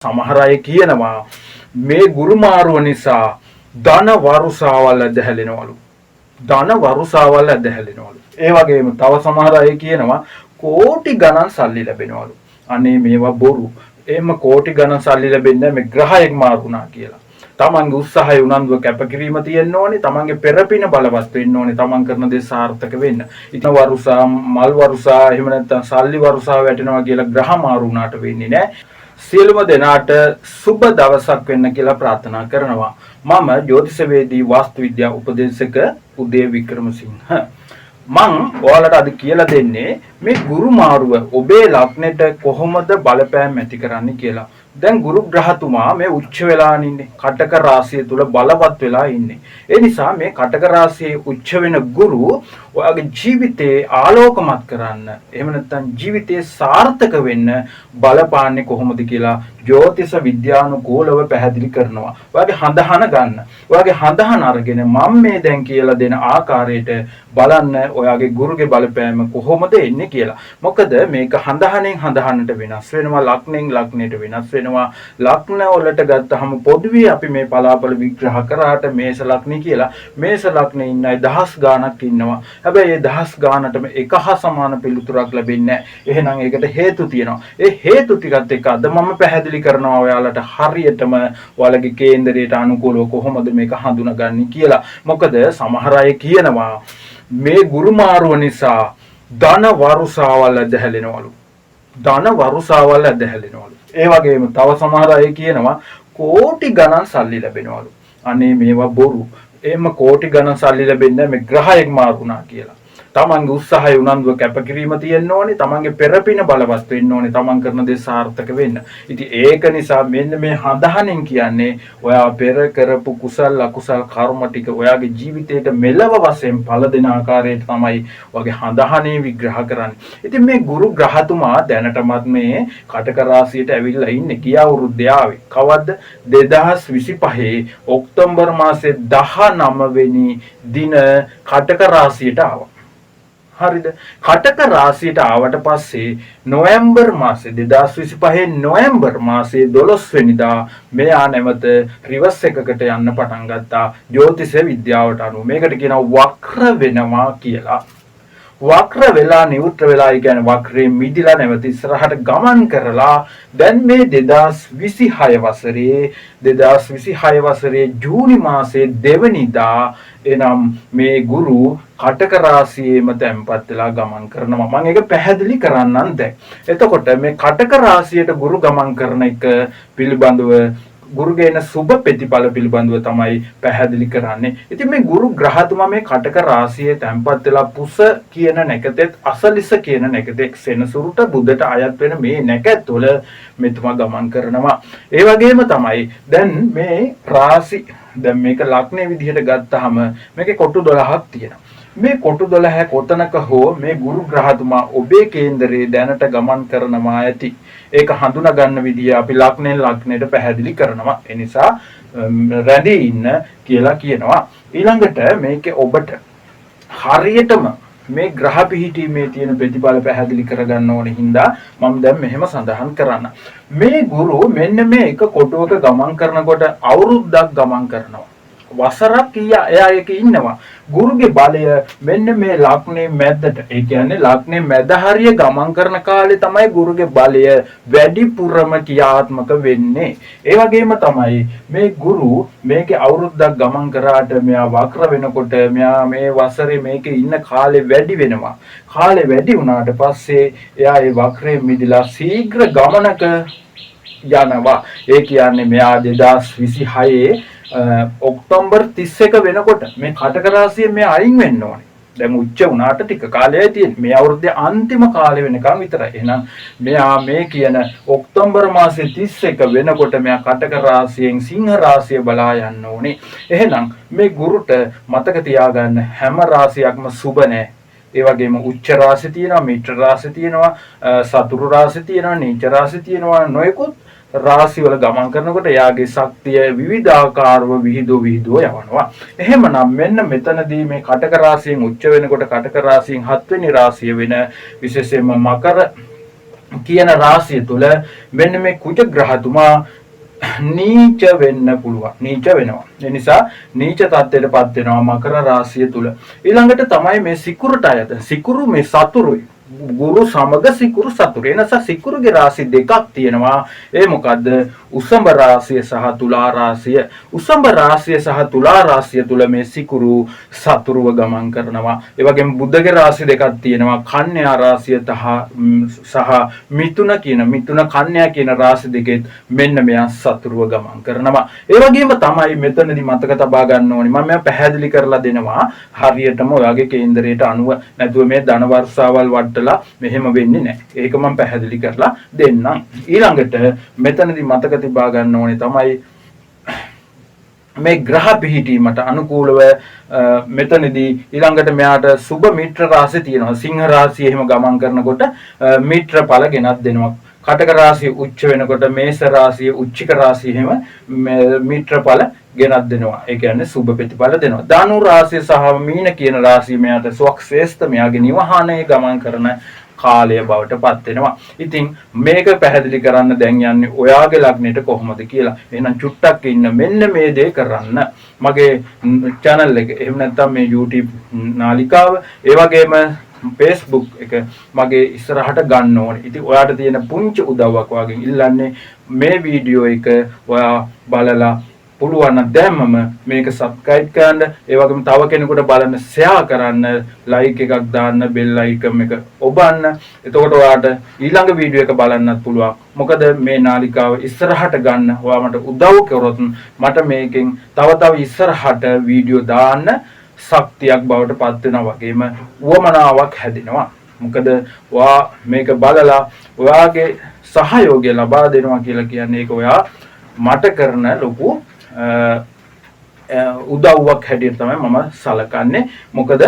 සමහර අය කියනවා මේ ගුරු මාරුව නිසා ධන වරුසාවල් ඇදහැලෙනවලු. ධන වරුසාවල් ඇදහැලෙනවලු. ඒ වගේම තව සමහර අය කියනවා කෝටි ගණන් සල්ලි ලැබෙනවලු. අනේ මේවා බොරු. එහෙම කෝටි ගණන් සල්ලි ලැබෙන්නේ මේ ග්‍රහයක් මාරුණා කියලා. තමන්ගේ උත්සාහය උනන්දුව කැපකිරීම තියෙන්න ඕනේ. තමන්ගේ පෙරපින බලවත් වෙන්න ඕනේ. තමන් කරන දේ සාර්ථක වෙන්න. ඉතින් වරුසා, මල් වරුසා, එහෙම නැත්නම් සල්ලි වරුසා වැටෙනවා කියලා ග්‍රහ මාරුණාට වෙන්නේ නැහැ. සියලුම දෙනාට සුබ දවසක් වෙන්න කියලා ප්‍රාර්ථනා කරනවා. මම ජ්‍යොතිෂවේදී වාස්තු විද්‍යා උපදේශක උදේ වික්‍රමසිංහ. මම ඔයාලට අද කියලා දෙන්නේ මේ ගුරු මාරුව ඔබේ ලග්නෙට කොහොමද බලපෑම් ඇති කරන්නේ කියලා. දැන් ගුරු ග්‍රහතුමා මේ උච්ච වෙලා ඉන්නේ. කටක රාශිය තුල බලවත් වෙලා ඉන්නේ. ඒ නිසා මේ කටක රාශියේ උච්ච වෙන ගුරු ඔයාගේ ජීවිතේ ආලෝකමත් කරන්න, එහෙම නැත්නම් ජීවිතේ සාර්ථක වෙන්න බලපාන්නේ කොහොමද කියලා ජ්‍යොතිෂ විද්‍යානුකූලව පැහැදිලි කරනවා. ඔයාගේ හඳහන ගන්න. ඔයාගේ හඳහන අරගෙන මම මේ දැන් කියලා දෙන ආකාරයට බලන්න ඔයාගේ ගුරුගේ බලපෑම කොහොමද එන්නේ කියලා. මොකද මේක හඳහනෙන් හඳහනට වෙනස් වෙනවා, ලග්නෙන් ලග්නයට වෙනස් වෙනවා. ලග්න වලට ගත්තහම පොදුවේ අපි මේ පලාපල විග්‍රහ කරාට මේෂ ලග්නේ කියලා. මේෂ ලග්නේ ඉන්න අය දහස් ගාණක් ඉන්නවා. හැබැයි ඒ දහස් ගාණටම එක හා සමාන පිළිතුරක් ලැබෙන්නේ නැහැ. එහෙනම් ඒකට හේතු තියෙනවා. ඒ හේතු ටිකත් එක්ක අද මම පැහැදිලි කරනවා ඔයාලට හරියටම ඔයාලගේ කේන්දරයට අනුකූලව කොහොමද මේක හඳුනගන්නේ කියලා. මොකද සමහර අය කියනවා මේ ගුරු මාරුව නිසා ධන වරුසාවල් ඇදහැලෙනවලු. ධන වරුසාවල් ඇදහැලෙනවලු. ඒ වගේම තව සමහර අය කියනවා කෝටි ගණන් සල්ලි ලැබෙනවලු. අනේ මේවා බොරු. එහෙම කෝටි ගණන් සල්ලි ලැබෙන්නේ මේ ග්‍රහයක් මාරුණා කියලා. තමන්ගේ උත්සාහය උනන්දුව කැපකිරීම තියෙන්න ඕනේ. තමන්ගේ පෙරපින බලවත් වෙන්න ඕනේ. තමන් කරන දේ සාර්ථක වෙන්න. ඉතින් ඒක නිසා මෙන්න මේ හඳහනෙන් කියන්නේ ඔයා පෙර කරපු කුසල් අකුසල් කර්ම ටික ඔයාගේ ජීවිතේට මෙලව වශයෙන් ඵල දෙන ආකාරයට තමයි ඔයාගේ හඳහනේ විග්‍රහ කරන්නේ. ඉතින් මේ ගුරු ග්‍රහතුමා දැනටමත් මේ කටක රාශියට ඇවිල්ලා ඉන්නේ. ගිය අවුරුද්දේ ආවේ. කවද්ද? 2025 ඔක්තෝබර් මාසේ 19 වෙනි දින කටක රාශියට ආවා. හරිද? කටක රාශියට ආවට පස්සේ නොවැම්බර් මාසේ 2025 නොවැම්බර් මාසේ 12 වෙනිදා මෙයා නැවත රිවර්ස් එකකට යන්න පටන් ගත්තා. ජ්‍යොතිෂ විද්‍යාවට අනුව මේකට කියනවා වක්‍ර වෙනවා කියලා. වක්‍ර වෙලා නිවුට්‍ර වෙලා කියන්නේ වක්‍රයෙන් මිදිලා නැවත ඉස්සරහට ගමන් කරලා දැන් මේ 2026 වසරේ ජූනි මාසේ 2 වෙනිදා එනම් මේ ගුරු කටක රාශියේම තැන්පත් වෙලා ගමන් කරනවා. මම ඒක පැහැදිලි කරන්නම් දැන්. එතකොට මේ කටක රාශියට ගුරු ගමන් කරන එක පිළිබඳව ගුරුගේන සුබ ප්‍රතිඵල පිළිබඳව තමයි පැහැදිලි කරන්නේ. ඉතින් මේ ගුරු ග්‍රහතුමා මේ කටක රාශියේ තැන්පත් වෙලා පුස කියන නැකතෙත් අසලිස කියන නැකතෙක් සෙනසුරුට බුදට අයත් වෙන මේ නැකත්වල මෙතුමා ගමන් කරනවා. ඒ වගේම තමයි දැන් මේ රාශි දැන් මේක ලග්නේ විදිහට ගත්තාම මේකේ කොටු 12ක් තියෙනවා. මේ කොටු 12 කොතනක හෝ මේ ගුරු ග්‍රහතුමා ඔබේ කේන්දරේ දැනට ගමන් කරනවා ඇති. ඒක හඳුනා ගන්න විදිය අපි ලග්නෙන් ලග්නෙට පැහැදිලි කරනවා. ඒ නිසා රැඳී ඉන්න කියලා කියනවා. ඊළඟට මේකේ ඔබට හරියටම මේ ග්‍රහ පිහිටීමේ තියෙන ප්‍රතිඵල පැහැදිලි කරගන්න ඕනේ හින්දා මම දැන් මෙහෙම සඳහන් කරන්න. මේ ගුරු මෙන්න මේ එක කොටුවක ගමන් කරනකොට අවුරුද්දක් ගමන් කරනවා. වසරක් එයා එක ඉන්නවා. ගුරුගේ බලය මෙන්න මේ ලග්නේ මැදට, ඒ කියන්නේ ලග්නේ මැද හරිය ගමන් කරන කාලේ තමයි ගුරුගේ බලය වැඩිපුරම ක්‍රියාත්මක වෙන්නේ. ඒ වගේම තමයි මේ ගුරු මේකේ අවුරුද්දක් ගමන් කරාට මෙයා වක්‍ර වෙනකොට මෙයා මේ වසරේ මේකේ ඉන්න කාලේ වැඩි වෙනවා. කාලේ වැඩි වුණාට පස්සේ එයා ඒ වක්‍රයෙන් මිදලා ශීඝ්‍ර ගමනක යනවා. ඒ කියන්නේ මෙයා 2026 ඔක්තෝබර් 31 වෙනකොට මේ කටක රාශියෙන් මේ අයින් වෙන්න ඕනේ. දැන් උච්ච වුණාට ටික කාලයයි තියෙන්නේ. මේ අවුරුද්දේ අන්තිම කාලෙ වෙනකම් විතරයි. එහෙනම් මෙයා මේ කියන ඔක්තෝබර් මාසේ 31 වෙනකොට මෙයා කටක රාශියෙන් සිංහ රාශිය බලා යන්න ඕනේ. එහෙනම් මේ ගුරුට මතක තියාගන්න හැම රාශියක්ම සුබ නැහැ. ඒ වගේම උච්ච රාශි තියෙනවා, මිත්‍ර රාශි තියෙනවා, සතුරු රාශි තියෙනවා, නීච රාශි තියෙනවා, නොයෙකුත් රාශිවල ගමන් කරනකොට යාගේ ශක්තිය විවිධාකාරව විහිදුව යවනවා. එහෙමනම් මෙන්න මෙතනදී මේ කටක රාශියෙන් උච්ච වෙනකොට කටක රාශියෙන් 7 වෙනි රාශිය වෙන විශේෂයෙන්ම මකර කියන රාශිය තුල මෙන්න මේ කුජ ග්‍රහතුමා නීච වෙන්න පුළුවන්. නීච වෙනවා. ඒ නිසා නීච තත්ත්වයටපත් වෙනවා මකර රාශිය තුල. ඊළඟට තමයි මේ සිකුරට අයත. සිකුරු මේ සතුරුයි. ගුරු සමග සිකුරු සතුරු. එනස සිකුරුගේ රාශි දෙකක් තියෙනවා. ඒ මොකද්ද? උසඹ රාශිය සහ තුලා රාශිය. උසඹ රාශිය සහ තුලා රාශිය තුල මේ සිකුරු සතුරුව ගමන් කරනවා. ඒ වගේම බුද්ධගේ රාශි දෙකක් තියෙනවා. කන්‍යා රාශිය සහ මිථුන කන්‍යා කියන රාශි දෙකෙත් මෙන්න මෙයා සතුරුව ගමන් කරනවා. ඒ වගේම තමයි මෙතනදී මතක තබා ගන්න ඕනේ. මම මෙයා පැහැදිලි කරලා දෙනවා. හරියටම ඔයාගේ කේන්දරයට අනුව නැතුව මේ ධන වර්ෂාවල් වටලා මෙහෙම වෙන්නේ නැහැ. ඒක මම පැහැදිලි කරලා දෙන්නම්. ඊළඟට මෙතනදී මතක තිබා ගන්න ඕනේ තමයි මේ ග්‍රහ පිහිටීමට අනුකූලව මෙතනදී ඊළඟට මෙයාට සුබ මිත්‍ර රාශි තියෙනවා. සිංහ රාශිය එහෙම ගමන් කරනකොට මිත්‍ර ඵල ගෙනත් දෙනවා. කටක රාශිය උච්ච වෙනකොට මේෂ රාශිය උච්චික රාශිය එහෙම මිත්‍ර ඵල ගෙනත් දෙනවා. ඒ කියන්නේ සුබ ප්‍රතිඵල දෙනවා. ධනු රාශිය සහ මීන කියන රාශිය මෙයාට සුවක්ෂේෂ්ඨ මෙයාගේ නිවහනේ ගමන් කරන කාලය බවට පත් වෙනවා. ඉතින් මේක පැහැදිලි කරන්න දැන් යන්නේ ඔයාගේ ලග්නෙට කොහොමද කියලා. එහෙනම් චුට්ටක් ඉන්න මෙන්න මේ දේ කරන්න. මගේ channel එක එහෙම නැත්නම් මේ YouTube නාලිකාව ඒ වගේම Facebook එක මගේ ඉස්සරහට ගන්න ඕනේ. ඉතින් ඔයාට තියෙන පුංචි උදව්වක් වගේ ඉල්ලන්නේ මේ වීඩියෝ එක ඔයා බලලා පුළුවන් නම් දැම්මම මේක subscribe කරන්න, ඒ වගේම තව කෙනෙකුට බලන්න share කරන්න, like එකක් දාන්න, bell icon එක ඔබන්න. එතකොට ඔයාට ඊළඟ වීඩියෝ එක බලන්නත් පුළුවන්. මොකද මේ නාලිකාව ඉස්සරහට ගන්න ඔයා මට උදව් කරොත් මට මේකෙන් තව ඉස්සරහට වීඩියෝ දාන්න ශක්තියක් බවට පත් වෙනවා වගේම උවමනාවක් හැදෙනවා. මොකද ඔයා මේක බලලා ඔයාගේ සහයෝගය ලබා දෙනවා කියලා කියන්නේ ඒක ඔයා මට කරන ලොකු උදව්වක් හැටියට තමයි මම සලකන්නේ. මොකද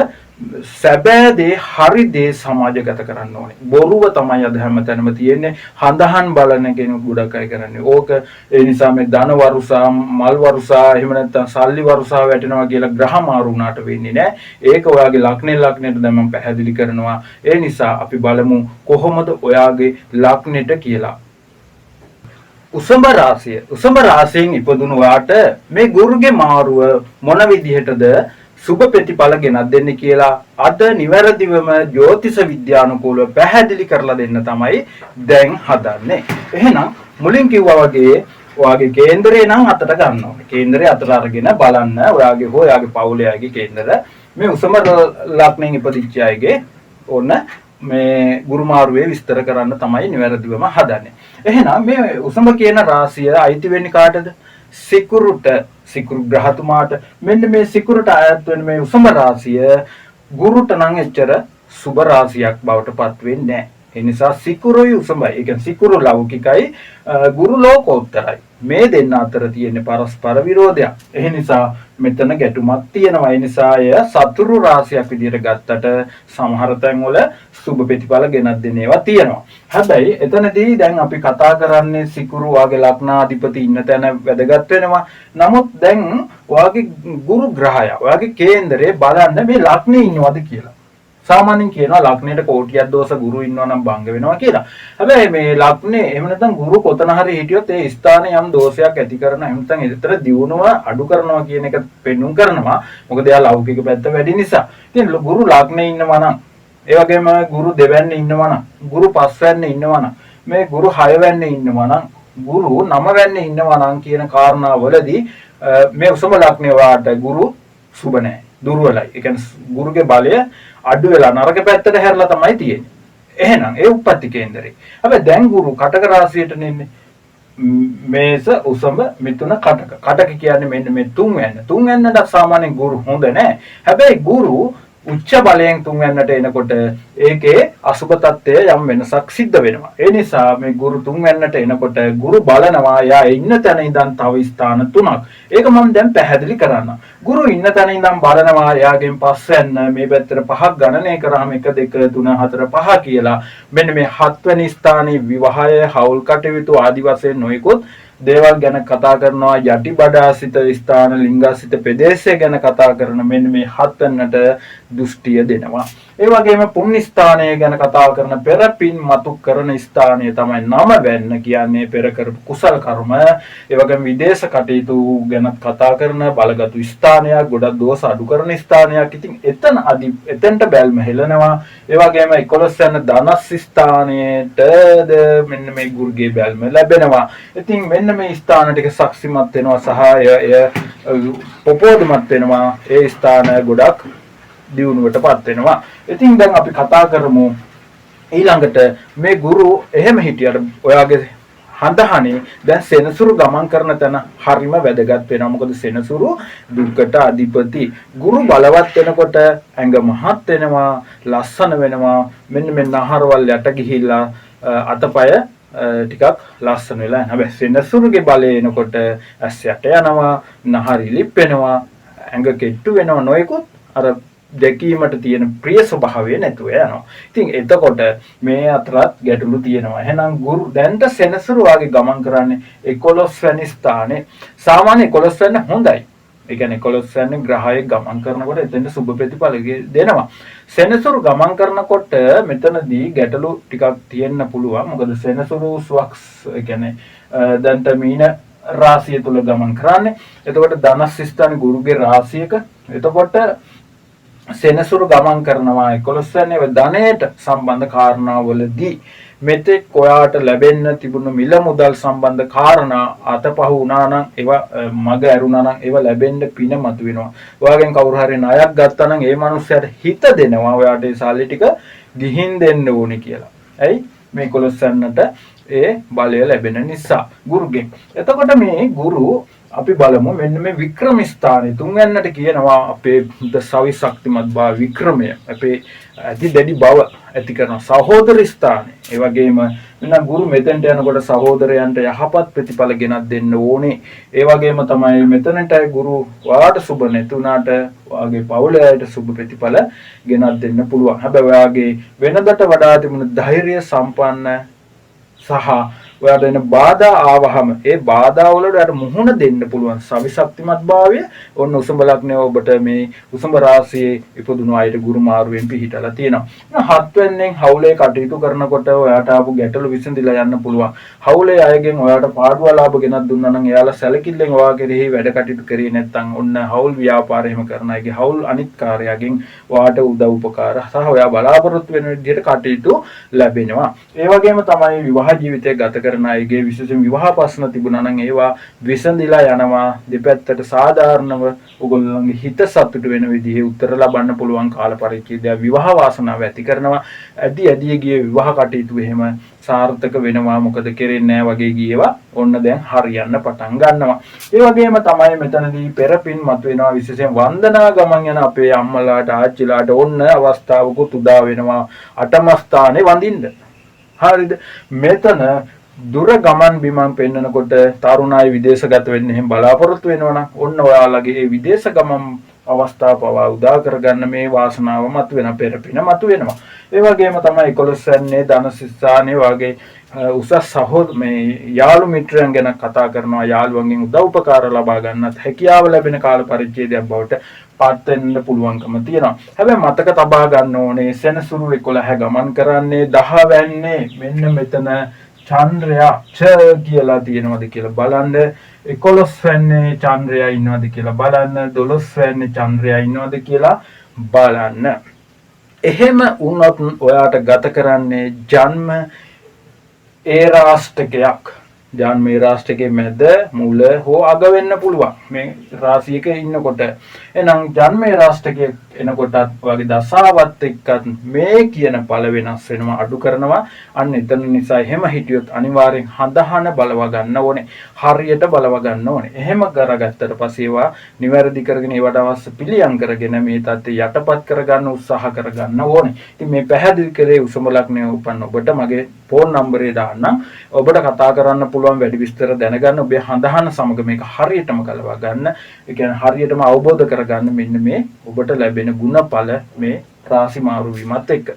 සැබෑ දේ හරි දේ සමාජගත කරන්න ඕනේ. බොරුව තමයි අද හැමතැනම තියෙන්නේ. හඳහන් බලන කෙනෙකු ගොඩක් අය කරන්නේ. ඕක ඒ නිසා මේ ධන වරුසා, මල් වරුසා, එහෙම නැත්නම් සල්ලි වරුසා වැටෙනවා කියලා ග්‍රහ මාරු වුණාට වෙන්නේ නැහැ. ඒක ඔයාගේ ලග්නෙට දැන් මම පැහැදිලි කරනවා. ඒ නිසා අපි බලමු කොහොමද ඔයාගේ ලග්නෙට කියලා. උසඹ රාශියෙන් ඉපදුණු වාට මේ ගුරුගේ මාරුව මොන විදිහටද සුබ ප්‍රතිඵල ගෙනත් දෙන්නේ කියලා අද නිවැරදිවම ජ්‍යොතිෂ විද්‍යානුකූලව පැහැදිලි කරලා දෙන්න තමයි දැන් හදන්නේ. එහෙනම් මුලින් කිව්වා වගේ ඔයාගේ කේන්දරේ නම් අතට ගන්න ඕනේ. කේන්දරේ අතට අරගෙන බලන්න ඔයාගේ හෝ ඔයාගේ පවුලේ කේන්දර මේ උසඹ ලග්නෙන් ඉපදිච්ච අයගේ ඕන මේ ගුරු මාරුවේ විස්තර කරන්න තමයි නිවැරදිවම හදන්නේ. එහෙනම් මේ උසඹ කියන රාශිය අයිති වෙන්නේ කාටද? සිකුරු ග්‍රහතුමාට. මෙන්න මේ සිකුරට අයත් වෙන මේ උසඹ රාශිය ගුරුට නම් එච්චර සුබ රාශියක් බවට පත් වෙන්නේ නැහැ. ඒ නිසා සිකුරුයි උසඹයි. ඒ කියන්නේ සිකුරු ලෞකිකයි, ගුරු ලෝකෝත්තරයි. මේ දෙන්න අතර තියෙන පරස්පර විරෝධයක්. ඒ නිසා මෙතන ගැටුමක් තියෙනවා. ඒ නිසා එය සතුරු රාශියක් විදිහට ගත්තට සමහර තැන්වල සුබ ප්‍රතිඵල ගෙනත් දෙන ඒවා තියෙනවා. හැබැයි එතනදී දැන් අපි කතා කරන්නේ සිකුරු වාගේ ලග්නාධිපති ඉන්න තැන වැදගත් වෙනවා. නමුත් දැන් ඔයාගේ ගුරු ග්‍රහය, ඔයාගේ කේන්දරේ බලන්න මේ ලග්නේ ඉන්නවද කියලා. සාමාන්‍යයෙන් කියනවා ලග්නෙට කෝටියක් දෝෂ ගුරු ඉන්නවා නම් භංග වෙනවා කියලා. හැබැයි මේ ලග්නේ එහෙම නැත්නම් ගුරු කොතන හරි හිටියොත් ඒ ස්ථානයේ යම් දෝෂයක් ඇති කරන එහෙම නැත්නම් ඒතර දියුණුව අඩු කරනවා කියන එක පෙන්눔 කරනවා. මොකද එයා ලෞකික පැත්ත වැඩි නිසා. ඉතින් ගුරු ලග්නේ ඉන්නවා නම් ඒ වගේම ගුරු දෙවැන්නේ ඉන්නවා නම් ගුරු පස්වැන්නේ ඉන්නවා නම් මේ ගුරු හයවැන්නේ ඉන්නවා නම් ගුරු නවවැන්නේ ඉන්නවා නම් කියන කාරණාවලදී මේ උසම ලග්නේ වාට ගුරු සුබ නැහැ. දුර්වලයි. ඒ කියන්නේ ගුරුගේ බලය අඩු වෙලා නරක පැත්තට හැරලා තමයි තියෙන්නේ. එහෙනම් ඒ උප්පත්ති කේන්දරේ. හැබැයි දැන් ගුරු කටක රාශියට නෙන්නේ. මේස උසඹ මිථුන කටක. කටක කියන්නේ මෙන්න මේ තුන්වැන්නට සාමාන්‍යයෙන් ගුරු හොඳ නැහැ. හැබැයි ගුරු උච්ච බලයෙන් තුන්වැන්නට එනකොට ඒකේ අසුබ තත්ත්වය යම් වෙනසක් සිද්ධ වෙනවා. ඒ නිසා මේ ගුරු තුන්වැන්නට එනකොට ගුරු බලනවා යා ඉන්න තැන ඉඳන් තව ස්ථාන 3ක්. ඒක මම දැන් පැහැදිලි කරන්නම්. ගුරු ඉන්න තැන ඉඳන් බලනවා යාගෙන් පස්වැන්න මේ පැත්තට 5ක් ගණනය කරාම 1 2 3 4 5 කියලා මෙන්න මේ 7 වෙනි ස්ථානයේ විවාහය, හවුල් කටයුතු ආදි වශයෙන් නොයෙකුත් දේවල් ගැන කතා කරනවා. යටි බඩාසිත ස්ථාන, ලිංගාසිත ප්‍රදේශය ගැන කතා කරන මෙන්න මේ 7 වෙනට දෘෂ්ටිය දෙනවා. ඒ වගේම පුණ්‍ය ස්ථානය ගැන කතා කරන පෙර පින් මතු කරන ස්ථානය තමයි නම වෙන්න කියන්නේ පෙර කරපු කුසල කර්ම. ඒ වගේම විදේශ කටයුතු ගැන කතා කරන බලගත් ස්ථානයක්, ගොඩක් දෝෂ අඩු කරන ස්ථානයක්. ඉතින් එතනට බැල්ම හෙලනවා. ඒ වගේම 11 වෙනි ධනස් ස්ථානයේටද මෙන්න මේ ගුරුගේ බැල්ම ලැබෙනවා. ඉතින් මෙන්න මේ ස්ථාන ටික ශක්තිමත් වෙනවා සහ පොපෝදමත් වෙනවා. ඒ ස්ථාන ගොඩක් දියුණුවටපත් වෙනවා. ඉතින් දැන් අපි කතා කරමු ඊළඟට මේ ගුරු එහෙම හිටියට ඔයාගේ හඳහනේ දැන් සෙනසුරු ගමන් කරන තැන හරිම වැදගත් වෙනවා. මොකද සෙනසුරු දුක්කට අධිපති. ගුරු බලවත් වෙනකොට ඇඟ මහත් වෙනවා, ලස්සන වෙනවා. මෙන්න මෙන්න ආහාරවල යට ගිහිල්ලා අතපය ටිකක් ලස්සන වෙලා යනවා. හැබැයි සෙනසුරුගේ බලය එනකොට ඇස් යට යනවා, නහරි ලිප් වෙනවා, ඇඟ කෙට්ටු වෙනවා, නොයෙකුත් අර දැකීමට තියෙන ප්‍රිය ස්වභාවය නැතුව යනවා. ඉතින් එතකොට මේ අතරත් ගැටලු තියෙනවා. එහෙනම් ගුරු දැන්ට සෙනසුරු වාගේ ගමන් කරන්නේ 11 වෙනි ස්ථානේ. සාමාන්‍ය 11 වෙනි හොඳයි. ඒ කියන්නේ 11 වෙනි ග්‍රහයේ ගමන් කරනකොට එතෙන්ට සුබ ප්‍රතිඵල දෙනවා. සෙනසුරු ගමන් කරනකොට මෙතනදී ගැටලු ටිකක් තියෙන්න පුළුවන්. මොකද සෙනසුරු ස්වක්ස් ඒ කියන්නේ දැන්ට මීන රාශිය තුල ගමන් කරන්නේ. එතකොට ධනස් ස්ථාන ගුරුගේ රාශියක. එතකොට සෙනසුරු ගමන් කරනවා 11 වෙනි ධනයට සම්බන්ධ කාරණාවලදී මෙතෙක් ඔයාට ලැබෙන්න තිබුණු මිල මුදල් සම්බන්ධ කාරණා අතපහු වුණා නම් ඒවා මග ඇරුණා නම් ඒවා ලැබෙන්න පින මතුවෙනවා. ඔයාගෙන් කවුරු හරි ණයක් ගත්තා නම් ඒ මනුස්සයාට හිත දෙනවා ඔයාට ඒ සල්ලි ටික ගිහින් දෙන්න ඕනේ කියලා. ඇයි? මේ 11 වෙනිට ඒ බලය ලැබෙන නිසා ගුරුගෙන්. එතකොට මේ ගුරු අපි බලමු මෙන්න මේ වික්‍රම ස්ථානයේ තුන්වැන්නට කියනවා අපේ සවි ශක්තිමත් භාව වික්‍රමය. අපේ ඇති දැඩි බව ඇති කරන සහෝදර ස්ථානය. ඒ වගේම මෙන්න ගුරු මෙතෙන්ට යනකොට සහෝදරයන්ට යහපත් ප්‍රතිඵල ගෙනත් දෙන්න ඕනේ. ඒ වගේම තමයි මෙතනට ගුරු වාට සුබ නැතුණාට වාගේ පවුලයට සුබ ප්‍රතිඵල ගෙනත් දෙන්න පුළුවන්. හැබැයි ඔයාගේ වෙනදට වඩා තිබුණු ධෛර්ය සම්පන්න සහ ඔයාට එන බාධා ආවහම ඒ බාධා වලට ඔයාට මුහුණ දෙන්න පුළුවන් සවි ශක්තිමත් භාවය. ඔන්න උසඹ ලග්නය ඔබට මේ උසඹ රාශියේ ඉපදුණු අයට ගුරු මාරුවෙන් පිහිටලා තියෙනවා. හත් වෙන්නෙන් හවුලේ කටයුතු කරනකොට ඔයාට ආපු ගැටලු විසඳිලා යන්න පුළුවන්. හවුලේ අයගෙන් ඔයාට පාඩුව ලාභ ගෙනත් දුන්නා නම් එයාලා සැලකිල්ලෙන් ඔයා කෙරෙහි වැඩ කටයුතු කරේ නැත්නම් ඔන්න හවුල් ව්‍යාපාර එහෙම කරන අයගේ හවුල් අනිත් කාර්යයෙන් ඔයාට උදව් උපකාර සහ ඔයා බලාපොරොත්තු වෙන විදිහට කටයුතු ලැබෙනවා. ඒ වගේම තමයි විවාහ ජීවිතය ගත කරන අයගේ විශේෂයෙන් විවාහ ප්‍රශ්න තිබුණා නම් ඒවා විසඳිලා යනවා. දෙපැත්තට සාධාරණව ඔයගොල්ලන්ගේ හිත සතුට වෙන විදිහේ උත්තර ලබන්න පුළුවන් කාල පරිච්ඡේදය විවාහ වාසනාව ඇති කරනවා. ඇදී ගිය විවාහ කටයුතු එහෙම සාර්ථක වෙනවා. මොකද කෙරෙන්නේ නැහැ වගේ ගියේවා ඔන්න දැන් හරියන්න පටන් ගන්නවා. ඒ වගේම තමයි මෙතනදී පෙරපින් මතුවෙනවා. විශේෂයෙන් වන්දනා ගමන් යන අපේ අම්මලාට ආච්චිලාට ඔන්න අවස්ථාවකුත් උදා වෙනවා 8ම ස්ථානේ වඳින්න. හරිද? මෙතන දුර ගමන් බිමන් පෙන්නකොට තරුණ අය විදේශගත වෙන්න එහෙම බලාපොරොත්තු වෙනවනම් ඔන්න ඔයාලගේ මේ විදේශ ගමන් අවස්ථාව පවා උදා කරගන්න මේ වාසනාව මතුවෙන පෙරපින මතුවෙනවා. ඒ වගේම තමයි 11 වෙනි ධනසිස්සානේ වගේ උසස් මේ යාළු මිත්‍රයන් ගැන කතා කරනවා. යාළුවන්ගෙන් උදව් උපකාර ලබා ගන්නත් හැකියාව ලැබෙන කාල පරිච්ඡේදයක් බවට පත් වෙන්න පුළුවන්කම තියෙනවා. හැබැයි මතක තබා ගන්න ඕනේ සෙනසුරු 11 ගමන් කරන්නේ 10 වෙන්නේ මෙන්න මෙතන චන්ද්‍රයා කියලා තියෙනවද කියලා බලන්න. 11 වෙනි චන්ද්‍රයා ඉන්නවද කියලා බලන්න. 12 වෙනි චන්ද්‍රයා ඉන්නවද කියලා බලන්න. එහෙම වුණොත් ඔයාට ගත කරන්නේ ජන්ම ඒරාෂ්ටකයක්. ජන්ම ඒරාෂ්ටකයේ මැද මුල හෝ අග වෙන්න පුළුවන් මේ රාශියක ඉන්නකොට. එහෙනම් ජන්ම ඒරාෂ්ටකයේ එනකොටත් ඔයාගේ දසාවත් එක්කත් මේ කියන ඵල වෙනස් වෙනවා, අඩු කරනවා. අන්න එතන නිසා එහෙම හිටියොත් අනිවාර්යෙන් හඳහන බලව ගන්න ඕනේ. හරියට බලව ගන්න ඕනේ. එහෙම කරගත්තට පස්සේ ඒවා නිවැරදි කරගෙන ඒවට අවශ්‍ය පිළියම් කරගෙන මේ தත්ත්වය යටපත් කරගන්න උත්සාහ කරගන්න ඕනේ. ඉතින් මේ පැහැදිලි කරේ උසම ලග්නයේ උපන්න ඔබට මගේ ෆෝන් නම්බරේ දාන්නම්. ඔබට කතා කරන්න පුළුවන් වැඩි විස්තර දැනගන්න. ඔබේ හඳහන සමග මේක හරියටම ගලවා ගන්න. ඒ කියන්නේ හරියටම අවබෝධ කරගන්න මෙන්න මේ ඔබට ලැබෙන ගුණඵල මේ රාශි මාරු වීමත් එක්ක.